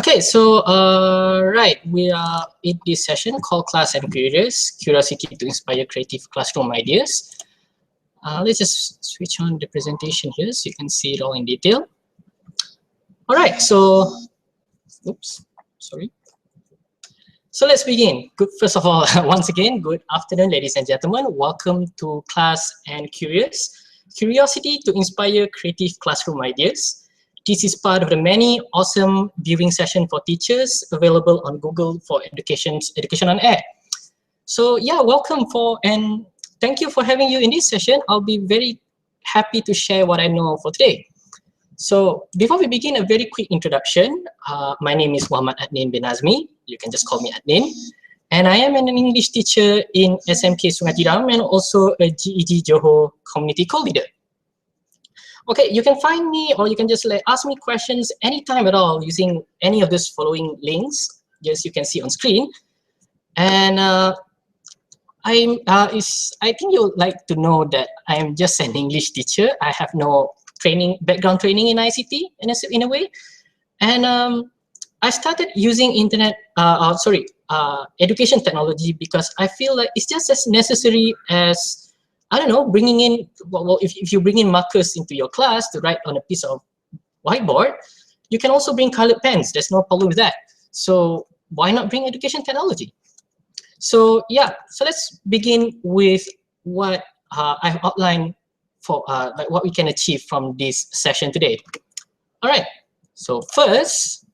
Okay, so right, we are in this session called Class and Careers, Curiosity to Inspire Creative Classroom Ideas. Let's just switch on the presentation here so you can see it all in detail. All right, so, oops, sorry. So let's begin. Good, first of all, once again, good afternoon, ladies and gentlemen. Welcome to Class and Curious, Curiosity to Inspire Creative Classroom Ideas. This is part of the many awesome viewing sessions for teachers available on Google for Education on Air. So yeah, welcome and thank you for having you in this session. I'll be very happy to share what I know for today. So before we begin, a very quick introduction. My name is Muhammad Adnin bin Azmi. You can just call me Adnin. And I am an English teacher in SMK Sungai Tiram and also a GEG Johor community co-leader. Okay, you can find me or you can just ask me questions anytime at all using any of these following links. Yes, you can see on screen. And I think you would like to know that I am just an English teacher. I have no background training in ICT in a way. And I started using education technology because I feel like it's just as necessary as, I don't know, bringing in, well, if you bring in markers into your class to write on a piece of whiteboard, you can also bring colored pens. There's no problem with that. So why not bring education technology? So yeah, so let's begin with what I've outlined for like what we can achieve from this session today. All right, so first,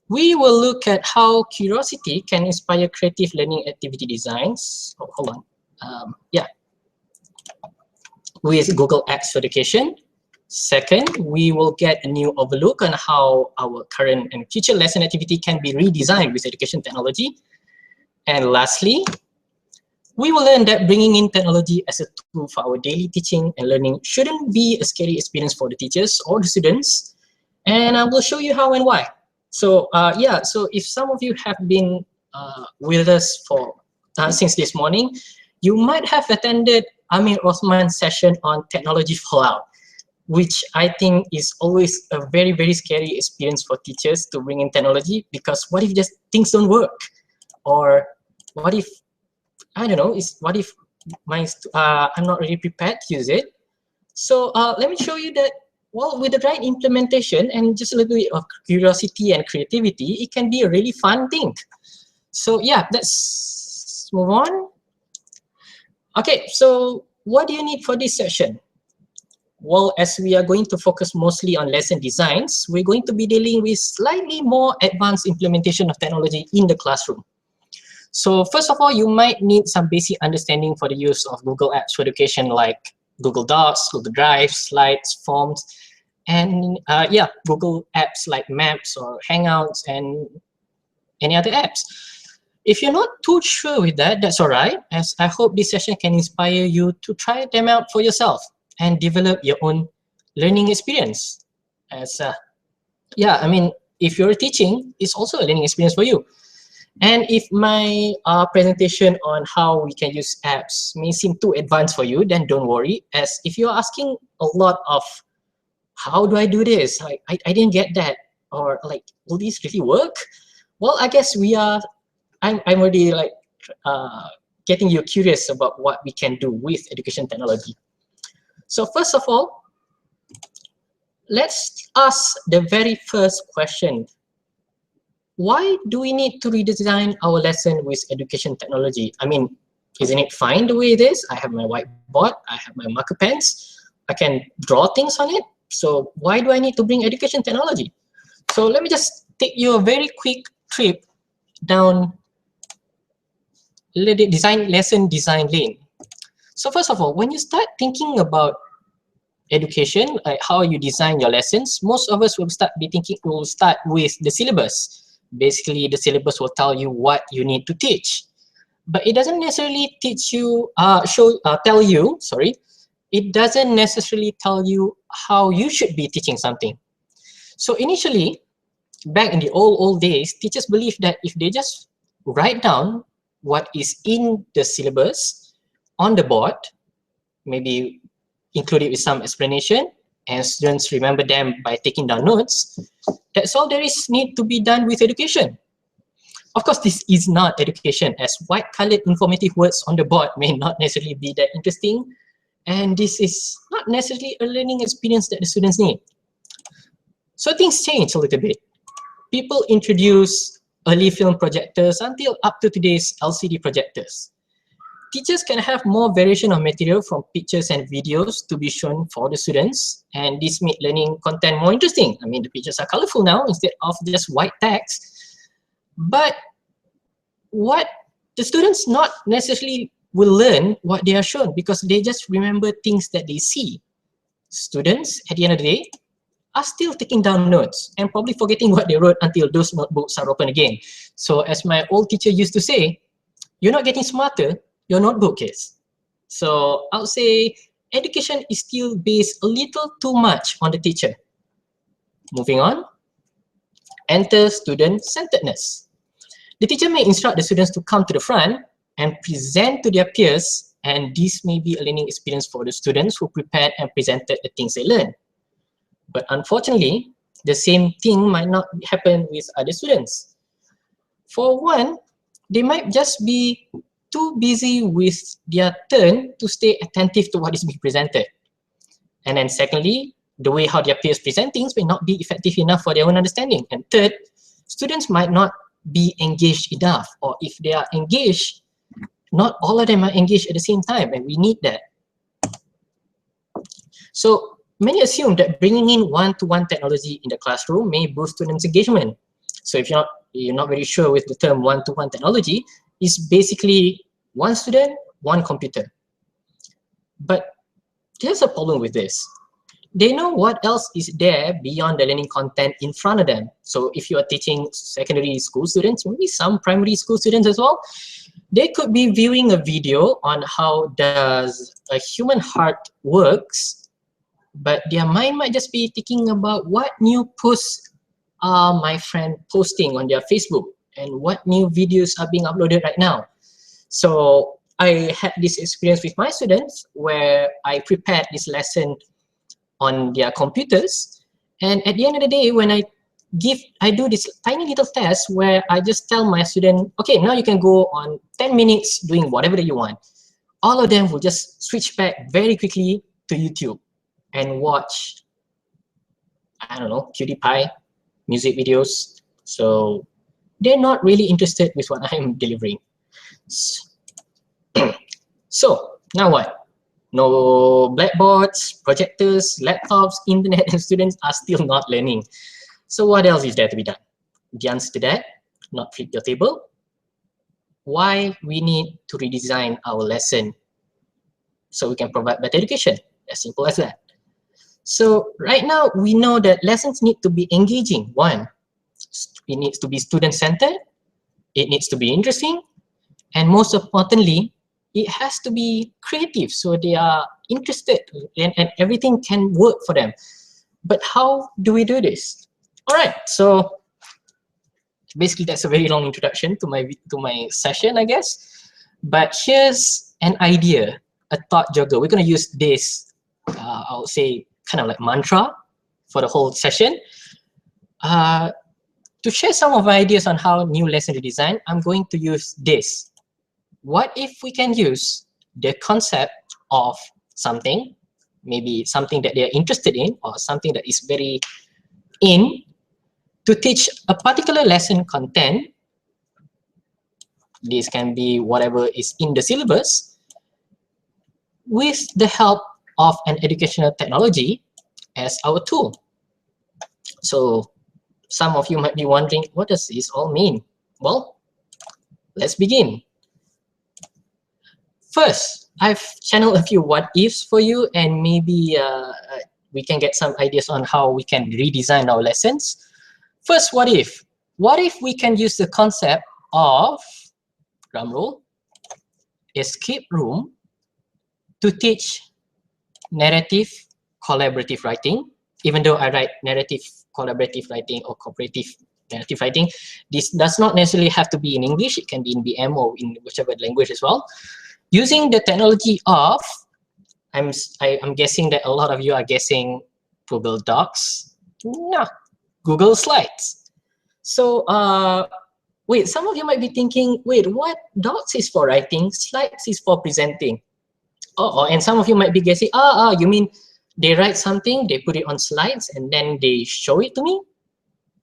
we will look at how curiosity can inspire creative learning activity designs. Oh, hold on. Yeah. With Google Apps for Education. Second, we will get a new overlook on how our current and future lesson activity can be redesigned with education technology. And lastly, we will learn that bringing in technology as a tool for our daily teaching and learning shouldn't be a scary experience for the teachers or the students. And I will show you how and why. So yeah, so if some of you have been with us for since this morning, you might have attended Amir Osman's session on technology fallout, which I think is always a very, very scary experience for teachers to bring in technology, because what if just things don't work? Or what if, I don't know, what if I'm not really prepared to use it? So let me show you that, well, with the right implementation and just a little bit of curiosity and creativity, it can be a really fun thing. So yeah, let's move on. Okay, so what do you need for this session? Well, as we are going to focus mostly on lesson designs, we're going to be dealing with slightly more advanced implementation of technology in the classroom. So first of all, you might need some basic understanding for the use of Google Apps for Education, like Google Docs, Google Drive, Slides, Forms, and yeah, Google Apps like Maps or Hangouts and any other apps. If you're not too sure with that, that's all right, as I hope this session can inspire you to try them out for yourself and develop your own learning experience. As yeah, I mean, if you're teaching, it's also a learning experience for you. And if my presentation on how we can use apps may seem too advanced for you, then don't worry, as if you're asking a lot of, how do I do this? I didn't get that. Or like, will this really work? Well, I guess I'm already like getting you curious about what we can do with education technology. So first of all, let's ask the very first question. Why do we need to redesign our lesson with education technology? I mean, isn't it fine the way it is? I have my whiteboard, I have my marker pens, I can draw things on it. So why do I need to bring education technology? So let me just take you a very quick trip down lesson design lane. So first of all, when you start thinking about education, like how you design your lessons, most of us will start with the syllabus. Basically, the syllabus will tell you what you need to teach, but it doesn't necessarily tell you. It doesn't necessarily tell you how you should be teaching something. So initially, back in the old days, teachers believed that if they just write down what is in the syllabus on the board, maybe include it with some explanation, and students remember them by taking down notes, that's all there is need to be done with education. Of course, this is not education, as white-colored informative words on the board may not necessarily be that interesting, and this is not necessarily a learning experience that the students need. So things change a little bit. People introduce early film projectors until up to today's LCD projectors. Teachers can have more variation of material from pictures and videos to be shown for the students, and this makes learning content more interesting. I mean, the pictures are colorful now instead of just white text. But what the students not necessarily will learn what they are shown, because they just remember things that they see. Students, at the end of the day, are still taking down notes and probably forgetting what they wrote until those notebooks are open again. So as my old teacher used to say, you're not getting smarter, your notebook is. So I would say education is still based a little too much on the teacher. Moving on, enter student-centeredness. The teacher may instruct the students to come to the front and present to their peers, and this may be a learning experience for the students who prepared and presented the things they learned. But unfortunately, the same thing might not happen with other students. For one, they might just be too busy with their turn to stay attentive to what is being presented. And then secondly, the way how their peers present things may not be effective enough for their own understanding. And third, students might not be engaged enough, or if they are engaged, not all of them are engaged at the same time, and we need that. So many assume that bringing in one-to-one technology in the classroom may boost students' engagement. So if you're not very sure with the term one-to-one technology, it's basically one student, one computer. But there's a problem with this. They know what else is there beyond the learning content in front of them. So if you are teaching secondary school students, maybe some primary school students as well, they could be viewing a video on how does a human heart works, but their mind might just be thinking about what new posts are my friend posting on their Facebook and what new videos are being uploaded right now. So I had this experience with my students where I prepared this lesson on their computers, and at the end of the day, when I do this tiny little test where I just tell my student, okay, now you can go on 10 minutes doing whatever that you want. All of them will just switch back very quickly to YouTube and watch, I don't know, PewDiePie, music videos. So they're not really interested with what I'm delivering. So now what? No blackboards, projectors, laptops, internet, and students are still not learning. So what else is there to be done? The answer to that, not flip your table. Why we need to redesign our lesson so we can provide better education. As simple as that. So right now, we know that lessons need to be engaging. One, it needs to be student-centered, it needs to be interesting, and most importantly, it has to be creative, so they are interested and everything can work for them. But how do we do this? All right, so basically that's a very long introduction to my session, I guess. But here's an idea, a thought jogger. We're going to use this, I would say, kind of like mantra for the whole session. To share some of my ideas on how new lesson redesign, I'm going to use this. What if we can use the concept of something, maybe something that they're interested in or something that is very in, to teach a particular lesson content? This can be whatever is in the syllabus, with the help of an educational technology as our tool. So some of you might be wondering, what does this all mean? Well, let's begin. First, I've channeled a few what ifs for you, and maybe we can get some ideas on how we can redesign our lessons. First, what if? What if we can use the concept of, drumroll, escape room to teach narrative collaborative writing? Even though I write narrative collaborative writing or cooperative narrative writing, this does not necessarily have to be in English. It can be in BM or in whichever language as well. Using the technology of, I'm guessing that a lot of you are guessing Google Docs, no, Google Slides. So wait, some of you might be thinking, wait, what Docs is for writing, Slides is for presenting. Oh, and some of you might be guessing, you mean they write something, they put it on slides, and then they show it to me?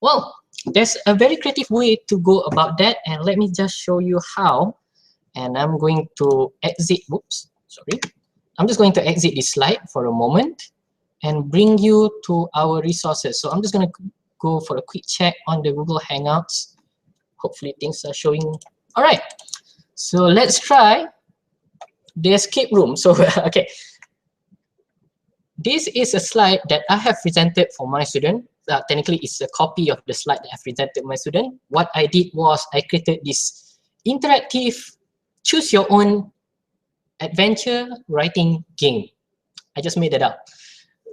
Well, there's a very creative way to go about that, and let me just show you how. And I'm going to exit, whoops, sorry. I'm just going to exit this slide for a moment and bring you to our resources. So I'm just going to go for a quick check on the Google Hangouts. Hopefully things are showing. All right, so let's try the escape room. So, okay. This is a slide that I have presented for my student. Technically, it's a copy of the slide that I presented my student. What I did was I created this interactive, choose your own adventure writing game. I just made it up.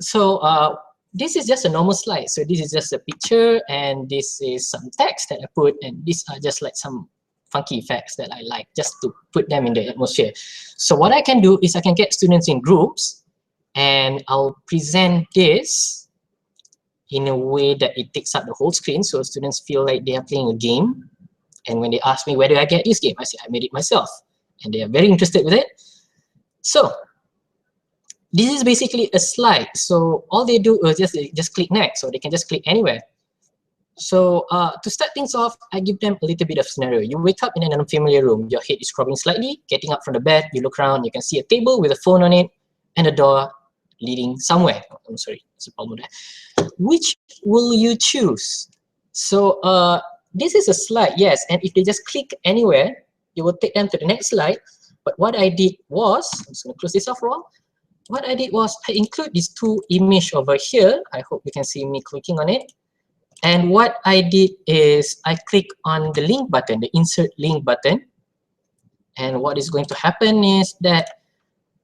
So this is just a normal slide. So this is just a picture, and this is some text that I put, and these are just like some funky effects that I like just to put them in the atmosphere. So what I can do is I can get students in groups, and I'll present this in a way that it takes up the whole screen, so students feel like they are playing a game. And when they ask me, where do I get this game? I say, I made it myself. And they are very interested with it. So this is basically a slide. So all they do is just click next, so they can just click anywhere. So to start things off, I give them a little bit of scenario. You wake up in an unfamiliar room. Your head is scrubbing slightly. Getting up from the bed, you look around. You can see a table with a phone on it and a door leading somewhere. Oh, I'm sorry, there's a problem there. Which will you choose? So this is a slide, yes. And if they just click anywhere, it will take them to the next slide. But what I did was, I'm just going to close this off for a while. What I did was I include these two images over here. I hope you can see me clicking on it. And what I did is I click on the link button, the insert link button. And what is going to happen is that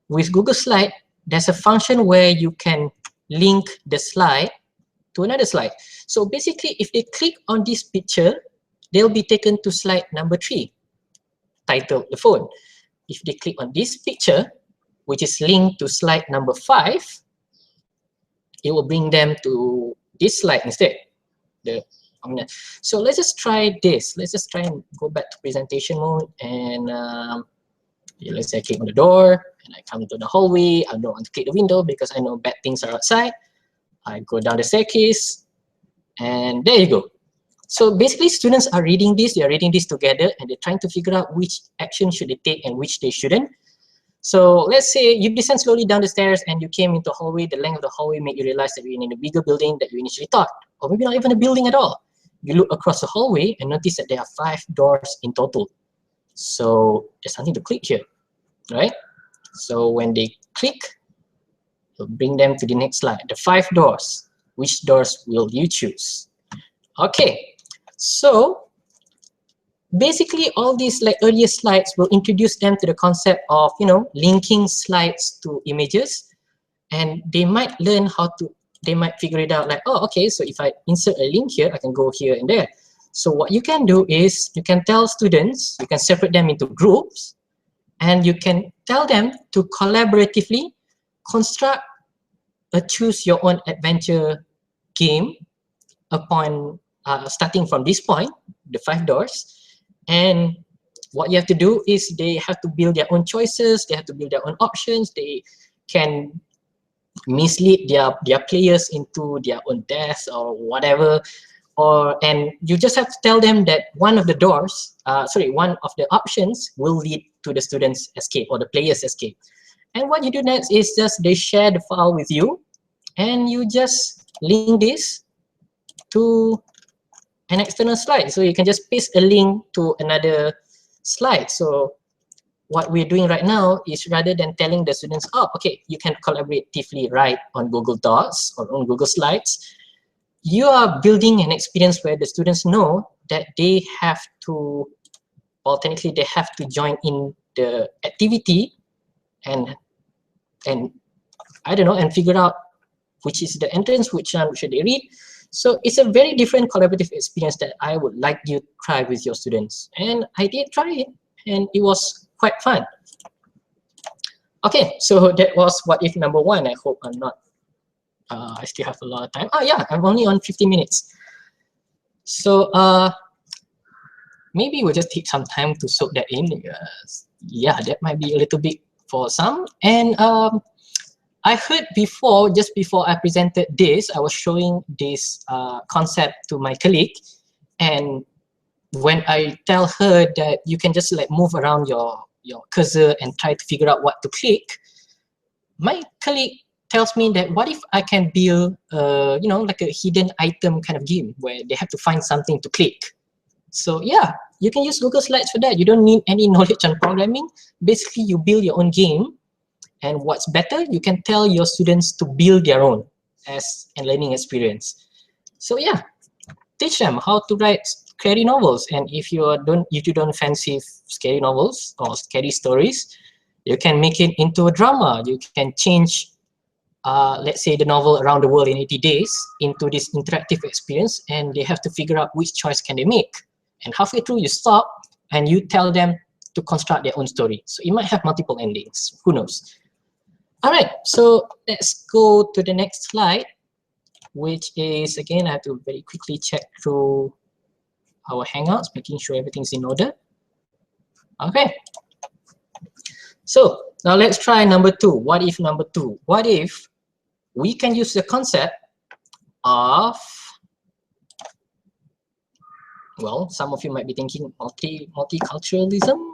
with Google Slide, there's a function where you can link the slide to another slide. So basically, if they click on this picture, they'll be taken to slide number 3, titled The Phone. If they click on this picture, which is linked to slide number 5, it will bring them to this slide instead. So let's just try this. Let's just try and go back to presentation mode, and let's say I click on the door and I come to the hallway. I don't want to click the window because I know bad things are outside. I go down the staircase, and there you go. So basically, students are reading this, they are reading this together, and they're trying to figure out which action should they take and which they shouldn't. So let's say you descend slowly down the stairs and you came into a hallway. The length of the hallway made you realize that you're in a bigger building than you initially thought, or maybe not even a building at all. You look across the hallway and notice that there are 5 doors in total. So there's something to click here, right? So when they click, it'll bring them to the next slide. The 5 doors. Which doors will you choose? Okay, so basically all these like earlier slides will introduce them to the concept of, linking slides to images, and they might learn how to, they might figure it out like, oh, okay, so if I insert a link here, I can go here and there. So what you can do is you can tell students, you can separate them into groups, and you can tell them to collaboratively construct a choose your own adventure game upon starting from this point, the 5 doors. And what you have to do is they have to build their own choices, they have to build their own options, they can mislead their players into their own death or whatever. And you just have to tell them that one of the doors, one of the options will lead to the student's escape or the player's escape. And what you do next is just they share the file with you, and you just link this to an external slide. So you can just paste a link to another slide. So what we're doing right now is, rather than telling the students, oh, okay, you can collaboratively write on Google Docs or on Google Slides, you are building an experience where the students know that they have to, well, technically they have to join in the activity and I don't know, and figure out which is the entrance, which one should they read. So it's a very different collaborative experience that I would like you to try with your students. And I did try it, and it was quite fun. Okay, so that was what if number 1. I hope I'm not I still have a lot of time. Oh yeah, I'm only on 15 minutes. So maybe we'll just take some time to soak that in. Yeah, that might be a little bit for some. And I heard before, just before I presented this, I was showing this concept to my colleague. And when I tell her that you can just like move around your cursor and try to figure out what to click, my colleague tells me that what if I can build, you know, like a hidden item kind of game where they have to find something to click. So yeah, you can use Google Slides for that. You don't need any knowledge on programming. Basically, you build your own game. And what's better, you can tell your students to build their own as a learning experience. So yeah, teach them how to write scary novels. And if you don't fancy scary novels or scary stories, you can make it into a drama. You can change, let's say, the novel Around the World in 80 Days into this interactive experience, and they have to figure out which choice can they make. And halfway through, you stop and you tell them to construct their own story. So it might have multiple endings. Who knows? All right, so let's go to the next slide, which is, again, I have to very quickly check through our Hangouts, making sure everything's in order. Okay. So now let's try number 2. What if number 2? What if we can use the concept of, well, some of you might be thinking multiculturalism.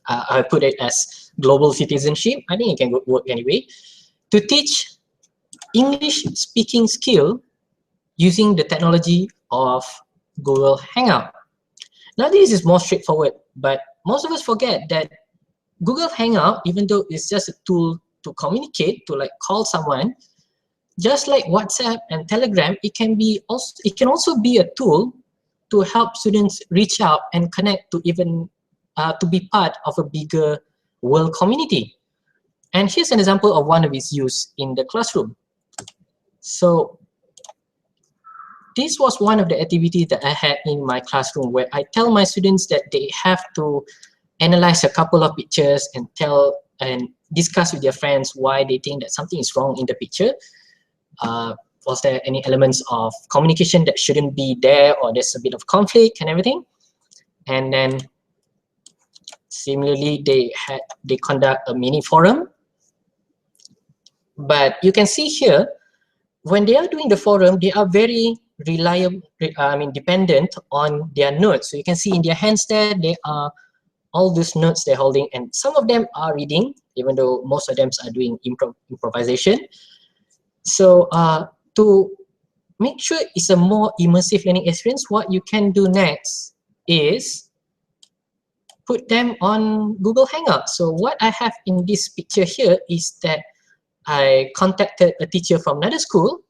I put it as global citizenship. I think it can work anyway. To teach English speaking skill using the technology of Google Hangout. Now this is more straightforward, but most of us forget that Google Hangout, even though it's just a tool to communicate, to like call someone, just like WhatsApp and Telegram, it can also be a tool to help students reach out and connect to even to be part of a bigger world community. And here's an example of one of its use in the classroom. So this was one of the activities that I had in my classroom, where I tell my students that they have to analyze a couple of pictures and tell and discuss with their friends why they think that something is wrong in the picture. Was there any elements of communication that shouldn't be there, or there's a bit of conflict and everything? And then similarly, they conduct a mini forum. But you can see here, when they are doing the forum, they are very reliable, dependent on their notes. So you can see in their hands there, they are all these notes they're holding, and some of them are reading, even though most of them are doing improvisation. So to make sure it's a more immersive learning experience, what you can do next is put them on Google Hangouts. So what I have in this picture here is that I contacted a teacher from another school,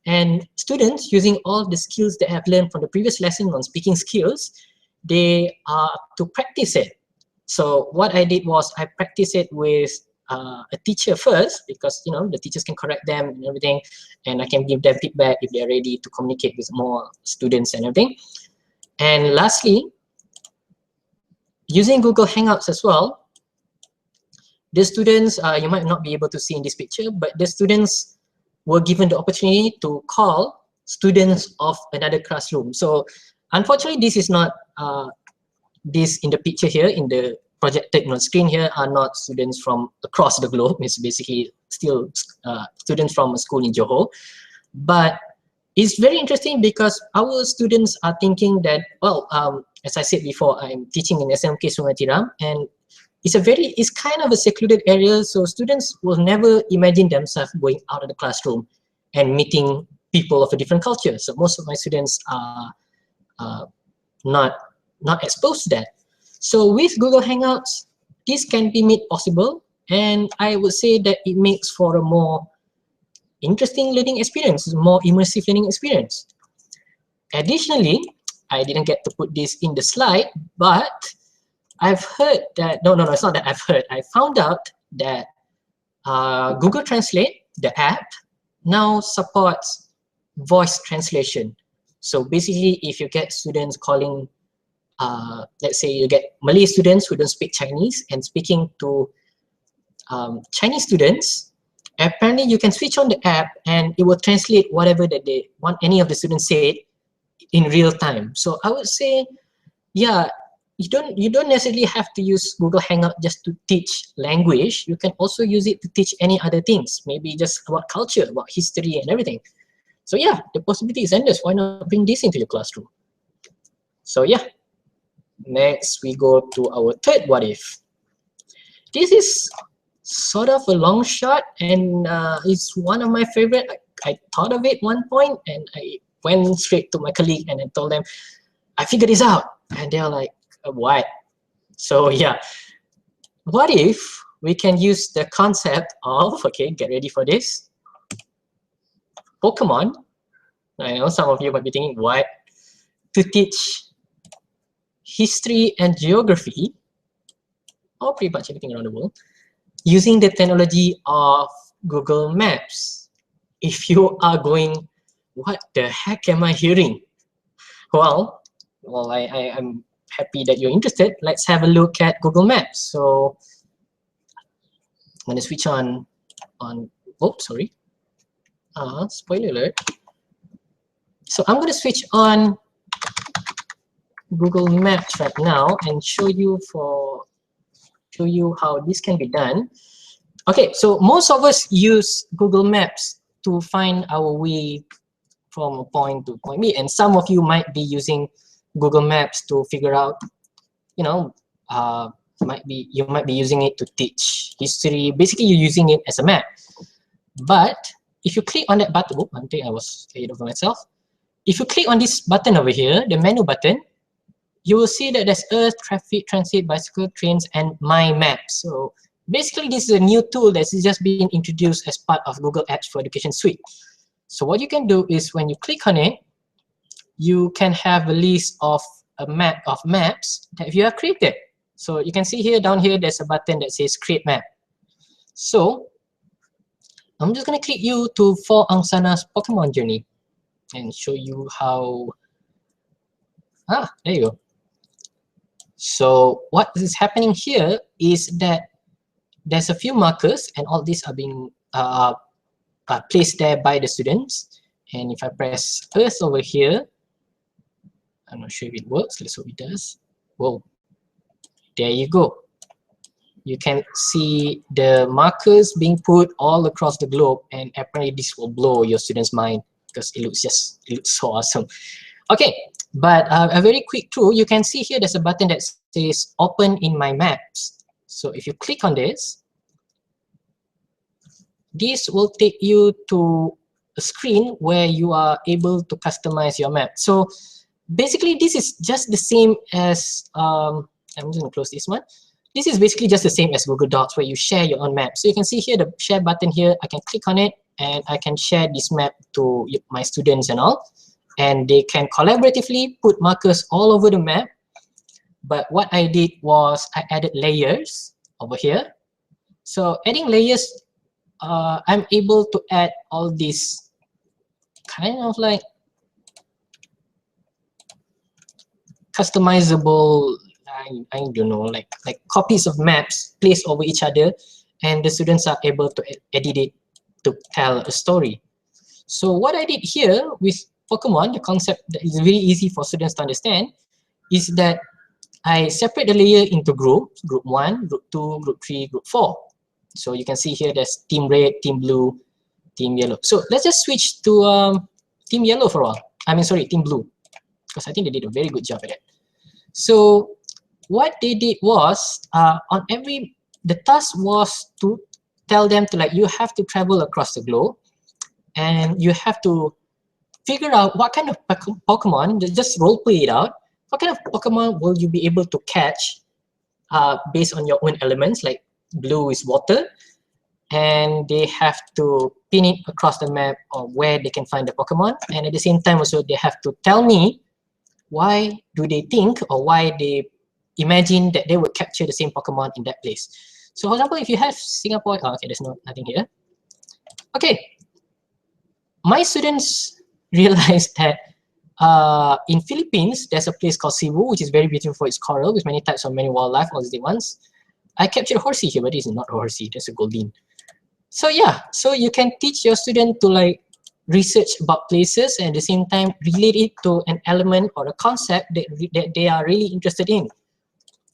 and students, using all the skills that I've learned from the previous lesson on speaking skills, they are to practice it. So what I did was I practiced it with a teacher first, because the teachers can correct them and everything, and I can give them feedback if they're ready to communicate with more students and everything. And lastly, using Google Hangouts as well, the students, you might not be able to see in this picture, but the students were given the opportunity to call students of another classroom. So unfortunately, this is not, this in the picture here, in the projected screen here, are not students from across the globe. It's basically still students from a school in Johor. But it's very interesting because our students are thinking that, well, as I said before, I'm teaching in SMK Sungai Tiram, and it's kind of a secluded area, so students will never imagine themselves going out of the classroom and meeting people of a different culture. So most of my students are not exposed to that. So with Google Hangouts, this can be made possible, and I would say that it makes for a more interesting learning experience, more immersive learning experience. Additionally, I didn't get to put this in the slide, but I've heard that, no, it's not that I've heard, I found out that Google Translate, the app, now supports voice translation. So basically, if you get students calling, let's say you get Malay students who don't speak Chinese and speaking to Chinese students, apparently you can switch on the app and it will translate whatever that they want any of the students said in real time. So I would say, yeah, you don't necessarily have to use Google Hangout just to teach language. You can also use it to teach any other things, maybe just about culture, about history and everything. So yeah, the possibility is endless. Why not bring this into your classroom? So yeah, next we go to our third what if. This is sort of a long shot, and it's one of my favorite. I thought of it one point and I went straight to my colleague and I told them, I figured this out. And they're like, what? So yeah, what if we can use the concept of, okay, get ready for this, Pokemon. I know some of you might be thinking, what? To teach history and geography, or pretty much anything around the world, using the technology of Google Maps. If you are going, what the heck am I hearing? Well, I'm happy that you're interested. Let's have a look at Google Maps. So I'm going to switch on, oh, sorry. Spoiler alert. So I'm going to switch on Google Maps right now and show you how this can be done. Okay, so most of us use Google Maps to find our way from a point to point B, and some of you might be using Google Maps to figure out, you know, you might be using it to teach history. Basically, you're using it as a map. But if you click on that button, oh, I think I was ahead of myself. If you click on this button over here, the menu button, you will see that there's Earth, traffic, transit, bicycle, trains, and My Maps. So basically, this is a new tool that's just being introduced as part of Google Apps for Education Suite. So what you can do is when you click on it, you can have a list of a map of maps that you have created. So you can see here, down here, there's a button that says Create Map. So I'm just going to click you to For Angsana's Pokemon Journey and show you how. There you go. So what is happening here is that there's a few markers, and all these are being placed there by the students. And if I press Earth over here, I'm not sure if it works. Let's hope it does. Whoa, there you go. You can see the markers being put all across the globe, and apparently this will blow your students' mind because it looks so awesome. Okay, but a very quick tool, you can see here there's a button that says Open in My Maps. So if you click on this, this will take you to a screen where you are able to customize your map. So basically, this is just the same as, I'm just going to close this one. This is basically just the same as Google Docs where you share your own map. So you can see here the share button here. I can click on it and I can share this map to my students and all. And they can collaboratively put markers all over the map. But what I did was I added layers over here. So adding layers, I'm able to add all these kind of like customizable, I don't know, like copies of maps placed over each other, and the students are able to edit it to tell a story. So what I did here with Pokemon, the concept that is very easy for students to understand, is that I separate the layer into groups, group 1, group 2, group 3, group 4. So you can see here there's team red, team blue, team yellow. So let's just switch to team yellow for a while. I mean, sorry, team blue, because I think they did a very good job at it. So what they did was, the task was to tell them to you have to travel across the globe and you have to figure out what kind of Pokemon, just role play it out, what kind of Pokemon will you be able to catch based on your own elements, like blue is water, and they have to pin it across the map or where they can find the Pokemon, and at the same time also they have to tell me why do they think or why they imagine that they would capture the same Pokemon in that place. So for example, if you have Singapore, okay, there's nothing here. Okay, my students realized that in Philippines, there's a place called Cebu, which is very beautiful for its coral with many types of many wildlife, all these ones. I captured a horsey here, but this is not a horsey, that's a Goldeen. So yeah, so you can teach your student to like research about places and at the same time relate it to an element or a concept that they are really interested in.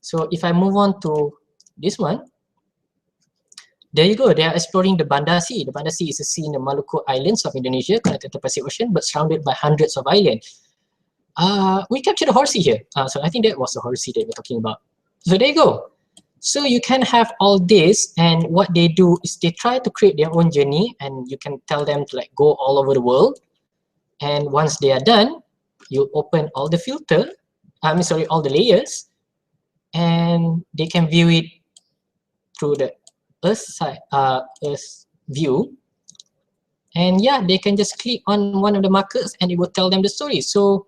So if I move on to this one, there you go. They are exploring the Banda Sea. The Banda Sea is a sea in the Maluku Islands of Indonesia, connected to the Pacific Ocean, but surrounded by hundreds of islands. We captured a horsey here. So I think that was the horsey that we're talking about. So there you go. So you can have all this, and what they do is they try to create their own journey, and you can tell them to like go all over the world. And once they are done, you open all the filter, all the layers, and they can view it through the Earth view. And yeah, they can just click on one of the markers and it will tell them the story. So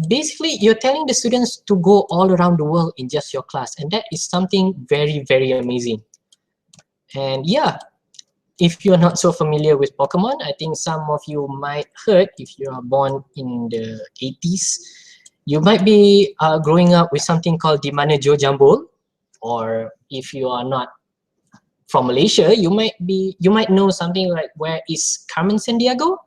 basically, you're telling the students to go all around the world in just your class, and that is something very, very amazing. And yeah, if you're not so familiar with Pokemon, I think some of you might heard, if you are born in the 80s, you might be growing up with something called Di Mana Jo Jambul, or if you are not from Malaysia, you might know something like where is Carmen Sandiego,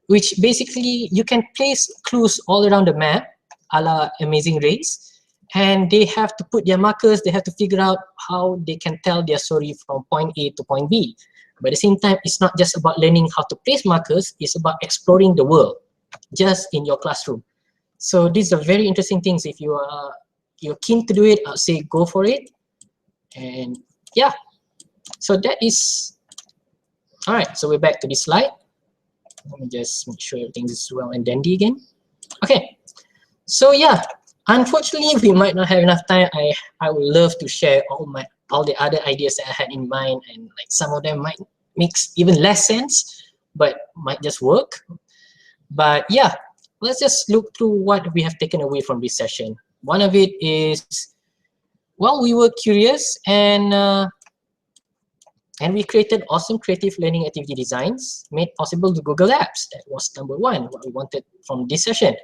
which basically you can place clues all around the map, a la Amazing Race, and they have to put their markers, they have to figure out how they can tell their story from point A to point B. But at the same time, it's not just about learning how to place markers, it's about exploring the world just in your classroom. So these are very interesting things. If you're keen to do it, I'll say go for it. And yeah, so that is, all right, so we're back to this slide. Let me just make sure everything is well and dandy again. Okay, so yeah, unfortunately we might not have enough time. I would love to share all the other ideas that I had in mind, and like some of them might make even less sense, but might just work. But yeah, let's just look through what we have taken away from this session. One of it is, well, we were curious and we created awesome creative learning activity designs made possible to Google Apps. That was number one, what we wanted from this session.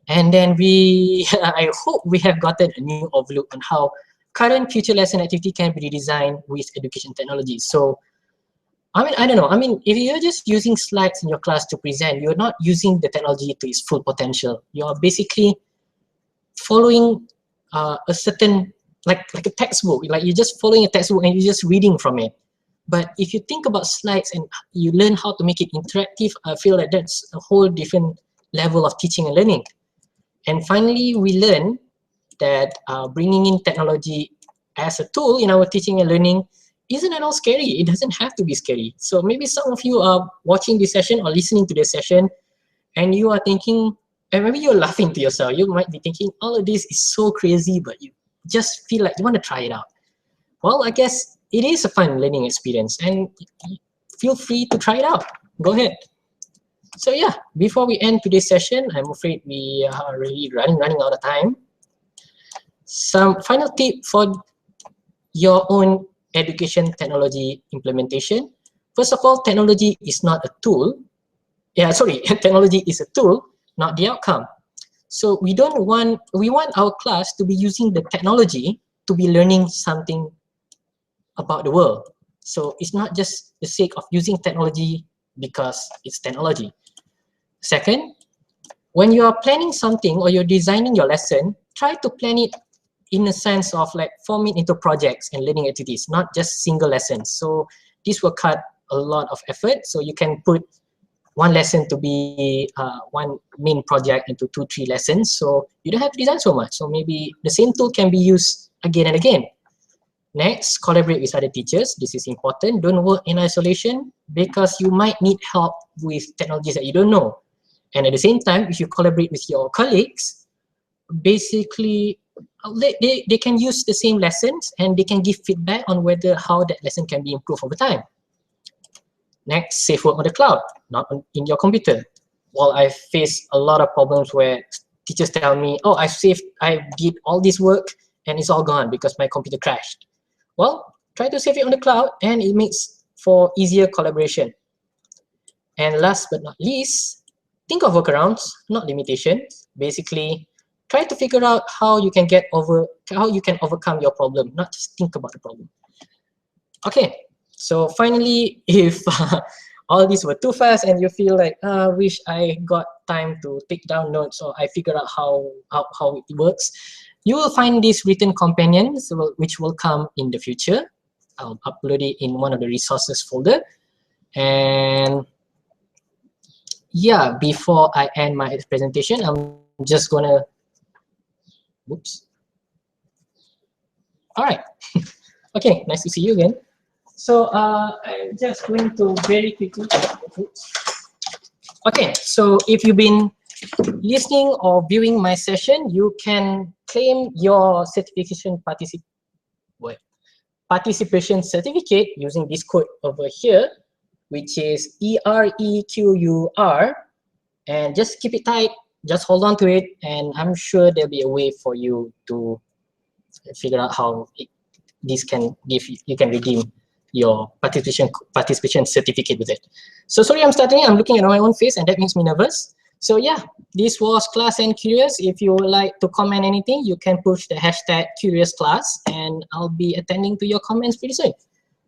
And then I hope we have gotten a new overview on how current future lesson activity can be redesigned with education technology. So, I mean, I don't know. I mean, if you're just using slides in your class to present, you're not using the technology to its full potential. You're basically following a certain, like a textbook. Like you're just following a textbook and you're just reading from it. But if you think about slides and you learn how to make it interactive, I feel like that's a whole different level of teaching and learning. And finally, we learn that bringing in technology as a tool in our teaching and learning isn't at all scary. It doesn't have to be scary. So maybe some of you are watching this session or listening to this session and you are thinking, and maybe you're laughing to yourself. You might be thinking, all of this is so crazy, but you just feel like you want to try it out. Well, I guess it is a fun learning experience and feel free to try it out. Go ahead. So yeah, before we end today's session, I'm afraid we are really running out of time. Some final tip for your own education technology implementation. First of all, technology is not a tool. Technology is a tool, not the outcome. So we want our class to be using the technology to be learning something about the world. So it's not just the sake of using technology because it's technology. Second, when you are planning something or you're designing your lesson, try to plan it in a sense of like form it into projects and learning activities, not just single lessons. So this will cut a lot of effort. So you can put one lesson to be one main project into 2-3 lessons. So you don't have to design so much. So maybe the same tool can be used again and again. Next, collaborate with other teachers. This is important. Don't work in isolation because you might need help with technologies that you don't know. And at the same time, if you collaborate with your colleagues, basically they can use the same lessons and they can give feedback on how that lesson can be improved over time. Next, safe work on the cloud, not in your computer. Well, I face a lot of problems where teachers tell me, oh, I did all this work and it's all gone because my computer crashed. Well, try to save it on the cloud and it makes for easier collaboration. And last but not least, think of workarounds, not limitations. Basically, try to figure out how you can overcome your problem, not just think about the problem. Okay, So finally, if all these were too fast and you feel like, I wish I got time to take down notes or I figure out how it works, you will find these written companions which will come in the future. I'll upload it in one of the resources folder. And yeah, before I end my presentation, I'm just gonna, whoops. All right. Okay, nice to see you again. So I'm just going to very quickly. Okay, so if you've been listening or viewing my session, you can claim your participation certificate using this code over here, which is EREQUR, and just keep it tight, just hold on to it, and I'm sure there'll be a way for you to figure out how this can give you can redeem your participation certificate with it. So sorry, I'm starting. I'm looking at my own face, and that makes me nervous. So yeah, this was Class and Curious. If you would like to comment anything, you can push the hashtag CuriousClass, and I'll be attending to your comments pretty soon.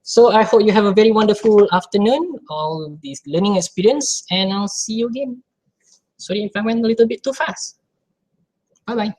So I hope you have a very wonderful afternoon, all this learning experience, and I'll see you again. Sorry if I went a little bit too fast. Bye-bye.